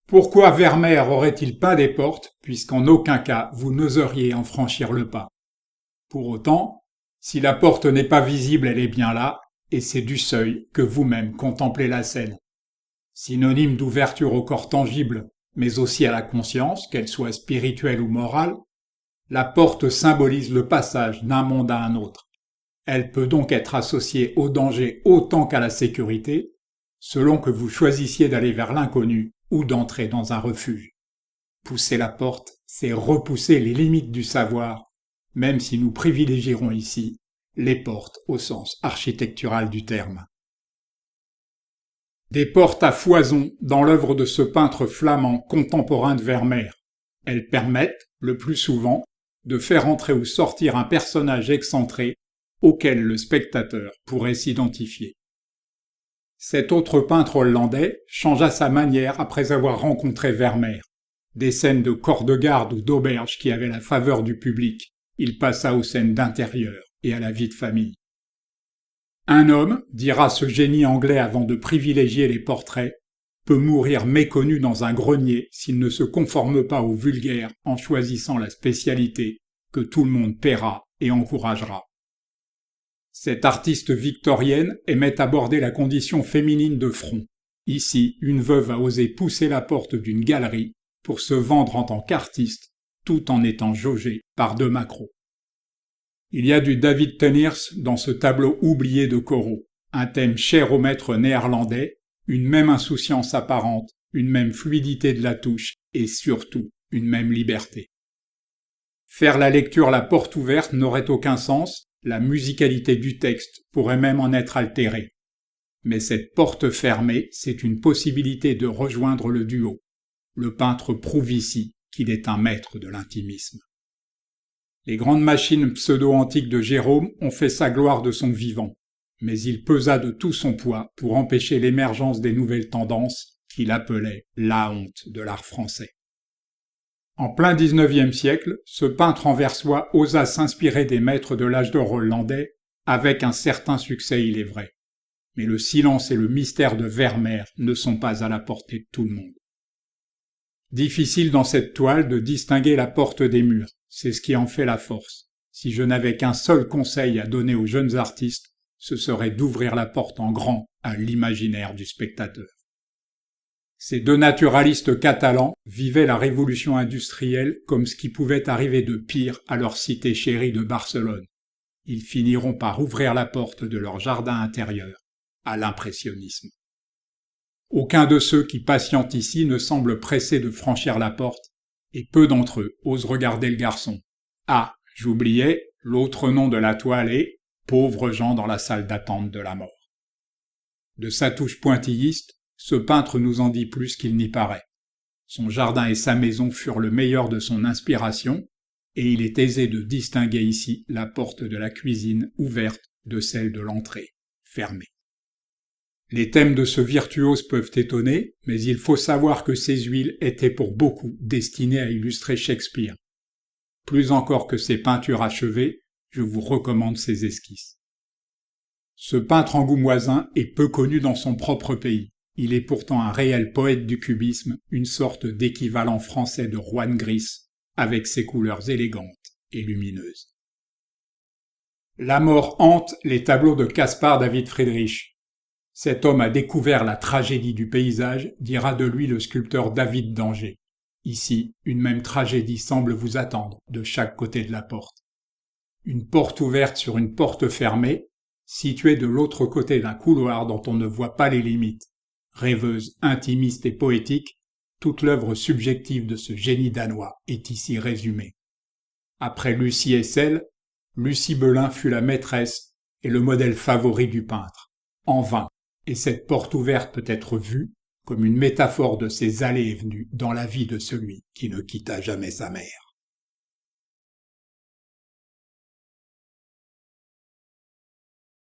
Pourquoi Vermeer aurait-il peint des portes, puisqu'en aucun cas vous n'oseriez en franchir le pas? Pour autant, si la porte n'est pas visible, elle est bien là, et c'est du seuil que vous-même contemplez la scène. Synonyme d'ouverture au corps tangible, mais aussi à la conscience, qu'elle soit spirituelle ou morale, la porte symbolise le passage d'un monde à un autre. Elle peut donc être associée au danger autant qu'à la sécurité, selon que vous choisissiez d'aller vers l'inconnu ou d'entrer dans un refuge. Pousser la porte, c'est repousser les limites du savoir, même si nous privilégierons ici les portes au sens architectural du terme. Des portes à foison dans l'œuvre de ce peintre flamand contemporain de Vermeer. Elles permettent, le plus souvent, de faire entrer ou sortir un personnage excentré auquel le spectateur pourrait s'identifier. Cet autre peintre hollandais changea sa manière après avoir rencontré Vermeer. Des scènes de corps de garde ou d'auberge qui avaient la faveur du public, il passa aux scènes d'intérieur et à la vie de famille. Un homme, dira ce génie anglais avant de privilégier les portraits, peut mourir méconnu dans un grenier s'il ne se conforme pas au vulgaire en choisissant la spécialité que tout le monde paiera et encouragera. Cette artiste victorienne aimait aborder la condition féminine de front. Ici, une veuve a osé pousser la porte d'une galerie pour se vendre en tant qu'artiste, tout en étant jaugée par deux macros. Il y a du David Teniers dans ce tableau oublié de Corot, un thème cher au maître néerlandais, une même insouciance apparente, une même fluidité de la touche et surtout une même liberté. Faire la lecture la porte ouverte n'aurait aucun sens, la musicalité du texte pourrait même en être altérée. Mais cette porte fermée, c'est une possibilité de rejoindre le duo. Le peintre prouve ici qu'il est un maître de l'intimisme. Les grandes machines pseudo-antiques de Gérôme ont fait sa gloire de son vivant, mais il pesa de tout son poids pour empêcher l'émergence des nouvelles tendances qu'il appelait la honte de l'art français. En plein XIXe siècle, ce peintre anversois osa s'inspirer des maîtres de l'âge d'or hollandais, avec un certain succès il est vrai. Mais le silence et le mystère de Vermeer ne sont pas à la portée de tout le monde. Difficile dans cette toile de distinguer la porte des murs, c'est ce qui en fait la force. Si je n'avais qu'un seul conseil à donner aux jeunes artistes, ce serait d'ouvrir la porte en grand à l'imaginaire du spectateur. Ces deux naturalistes catalans vivaient la révolution industrielle comme ce qui pouvait arriver de pire à leur cité chérie de Barcelone. Ils finiront par ouvrir la porte de leur jardin intérieur à l'impressionnisme. Aucun de ceux qui patientent ici ne semble pressé de franchir la porte, et peu d'entre eux osent regarder le garçon. Ah, j'oubliais, l'autre nom de la toile est « Pauvres gens dans la salle d'attente de la mort ». De sa touche pointilliste, ce peintre nous en dit plus qu'il n'y paraît. Son jardin et sa maison furent le meilleur de son inspiration, et il est aisé de distinguer ici la porte de la cuisine ouverte de celle de l'entrée, fermée. Les thèmes de ce virtuose peuvent étonner, mais il faut savoir que ces huiles étaient pour beaucoup destinées à illustrer Shakespeare. Plus encore que ses peintures achevées, je vous recommande ses esquisses. Ce peintre angoumoisin est peu connu dans son propre pays. Il est pourtant un réel poète du cubisme, une sorte d'équivalent français de Juan Gris, avec ses couleurs élégantes et lumineuses. La mort hante les tableaux de Caspar David Friedrich. Cet homme a découvert la tragédie du paysage, dira de lui le sculpteur David d'Angers. Ici, une même tragédie semble vous attendre de chaque côté de la porte. Une porte ouverte sur une porte fermée, située de l'autre côté d'un couloir dont on ne voit pas les limites. Rêveuse, intimiste et poétique, toute l'œuvre subjective de ce génie danois est ici résumée. Après Lucie Hessel, Lucie Belin fut la maîtresse et le modèle favori du peintre. En vain. Et cette porte ouverte peut être vue comme une métaphore de ces allées et venues dans la vie de celui qui ne quitta jamais sa mère.